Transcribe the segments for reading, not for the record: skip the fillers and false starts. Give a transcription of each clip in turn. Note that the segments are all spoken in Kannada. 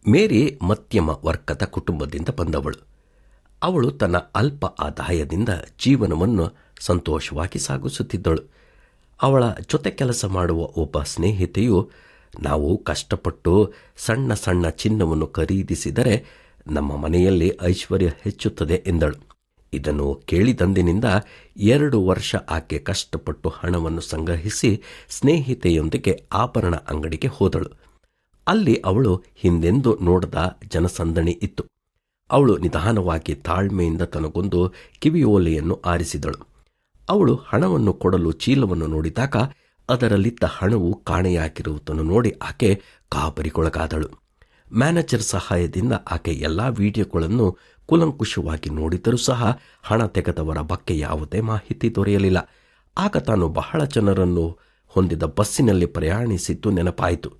ಮೇರಿ ಮಧ್ಯಮ ವರ್ಗದ ಕುಟುಂಬದಿಂದ ಬಂದವಳು. ಅವಳು ತನ್ನ ಅಲ್ಪ ಆದಾಯದಿಂದ ಜೀವನವನ್ನು ಸಂತೋಷವಾಗಿ ಸಾಗಿಸುತ್ತಿದ್ದಳು. ಅವಳ ಜೊತೆ ಕೆಲಸ ಮಾಡುವ ಒಬ್ಬ ಸ್ನೇಹಿತೆಯು, ನಾವು ಕಷ್ಟಪಟ್ಟು ಸಣ್ಣ ಸಣ್ಣ ಚಿನ್ನವನ್ನು ಖರೀದಿಸಿದರೆ ನಮ್ಮ ಮನೆಯಲ್ಲಿ ಐಶ್ವರ್ಯ ಹೆಚ್ಚುತ್ತದೆ ಎಂದಳು. ಇದನ್ನು ಕೇಳಿದಂದಿನಿಂದ 2 ವರ್ಷ ಆಕೆ ಕಷ್ಟಪಟ್ಟು ಹಣವನ್ನು ಸಂಗ್ರಹಿಸಿ ಸ್ನೇಹಿತೆಯೊಂದಿಗೆ ಆಭರಣ ಅಂಗಡಿಗೆ ಹೋದಳು. ಅಲ್ಲಿ ಅವಳು ಹಿಂದೆಂದೂ ನೋಡದ ಜನಸಂದಣಿ ಇತ್ತು. ಅವಳು ನಿಧಾನವಾಗಿ ತಾಳ್ಮೆಯಿಂದ ತನಗೊಂದು ಕಿವಿಯೋಲೆಯನ್ನು ಆರಿಸಿದಳು. ಅವಳು ಹಣವನ್ನು ಕೊಡಲು ಚೀಲವನ್ನು ನೋಡಿದಾಗ ಅದರಲ್ಲಿದ್ದ ಹಣವು ಕಾಣೆಯಾಗಿರುವುದನ್ನು ನೋಡಿ ಆಕೆ ಗಾಬರಿಗೊಳಗಾದಳು. ಮ್ಯಾನೇಜರ್ ಸಹಾಯದಿಂದ ಆಕೆ ಎಲ್ಲ ವಿಡಿಯೋಗಳನ್ನು ಕೂಲಂಕುಷವಾಗಿ ನೋಡಿದರೂ ಸಹ ಹಣ ತೆಗೆದವರ ಬಗ್ಗೆ ಯಾವುದೇ ಮಾಹಿತಿ ದೊರೆಯಲಿಲ್ಲ. ಆಗ ತಾನು ಬಹಳ ಜನರನ್ನು ಹೊಂದಿದ ಬಸ್ಸಿನಲ್ಲಿ ಪ್ರಯಾಣಿಸಿದ್ದು ನೆನಪಾಯಿತು.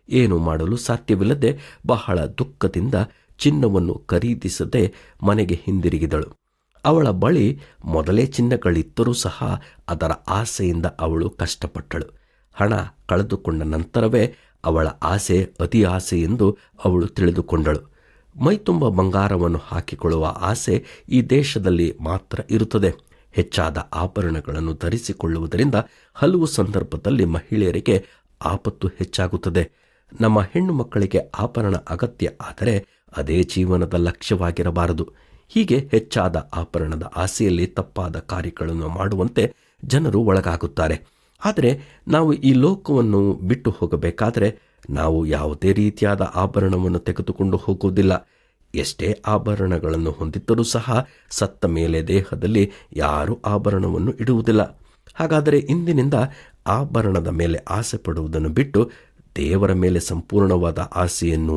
ಏನು ಮಾಡಲು ಸಾಧ್ಯವಿಲ್ಲದೆ ಬಹಳ ದುಃಖದಿಂದ ಚಿನ್ನವನ್ನು ಖರೀದಿಸದೆ ಮನೆಗೆ ಹಿಂದಿರುಗಿದಳು. ಅವಳ ಬಳಿ ಮೊದಲೇ ಚಿನ್ನಗಳಿದ್ದರೂ ಸಹ ಅದರ ಆಸೆಯಿಂದ ಅವಳು ಕಷ್ಟಪಟ್ಟಳು. ಹಣ ಕಳೆದುಕೊಂಡ ನಂತರವೇ ಅವಳ ಆಸೆ ಅತಿ ಆಸೆ ಎಂದು ಅವಳು ತಿಳಿದುಕೊಂಡಳು. ಮೈತುಂಬ ಬಂಗಾರವನ್ನು ಹಾಕಿಕೊಳ್ಳುವ ಆಸೆ ಈ ದೇಶದಲ್ಲಿ ಮಾತ್ರ ಇರುತ್ತದೆ. ಹೆಚ್ಚಾದ ಆಭರಣಗಳನ್ನು ಧರಿಸಿಕೊಳ್ಳುವುದರಿಂದ ಹಲವು ಸಂದರ್ಭದಲ್ಲಿ ಮಹಿಳೆಯರಿಗೆ ಆಪತ್ತು ಹೆಚ್ಚಾಗುತ್ತದೆ. ನಮ್ಮ ಹೆಣ್ಣು ಮಕ್ಕಳಿಗೆ ಆಭರಣ ಅಗತ್ಯ, ಆದರೆ ಅದೇ ಜೀವನದ ಲಕ್ಷ್ಯವಾಗಿರಬಾರದು. ಹೀಗೆ ಹೆಚ್ಚಾದ ಆಭರಣದ ಆಸೆಯಲ್ಲಿ ತಪ್ಪಾದ ಕಾರ್ಯಗಳನ್ನು ಮಾಡುವಂತೆ ಜನರು ಒಳಗಾಗುತ್ತಾರೆ. ಆದರೆ ನಾವು ಈ ಲೋಕವನ್ನು ಬಿಟ್ಟು ಹೋಗಬೇಕಾದರೆ ನಾವು ಯಾವುದೇ ರೀತಿಯಾದ ಆಭರಣವನ್ನು ತೆಗೆದುಕೊಂಡು ಹೋಗುವುದಿಲ್ಲ. ಎಷ್ಟೇ ಆಭರಣಗಳನ್ನು ಹೊಂದಿದ್ದರೂ ಸಹ ಸತ್ತ ಮೇಲೆ ದೇಹದಲ್ಲಿ ಯಾರೂ ಆಭರಣವನ್ನು ಇಡುವುದಿಲ್ಲ. ಹಾಗಾದರೆ ಇಂದಿನಿಂದ ಆಭರಣದ ಮೇಲೆ ಆಸೆ ಪಡುವುದನ್ನು ಬಿಟ್ಟು ದೇವರ ಮೇಲೆ ಸಂಪೂರ್ಣವಾದ ಆಸೆಯನ್ನು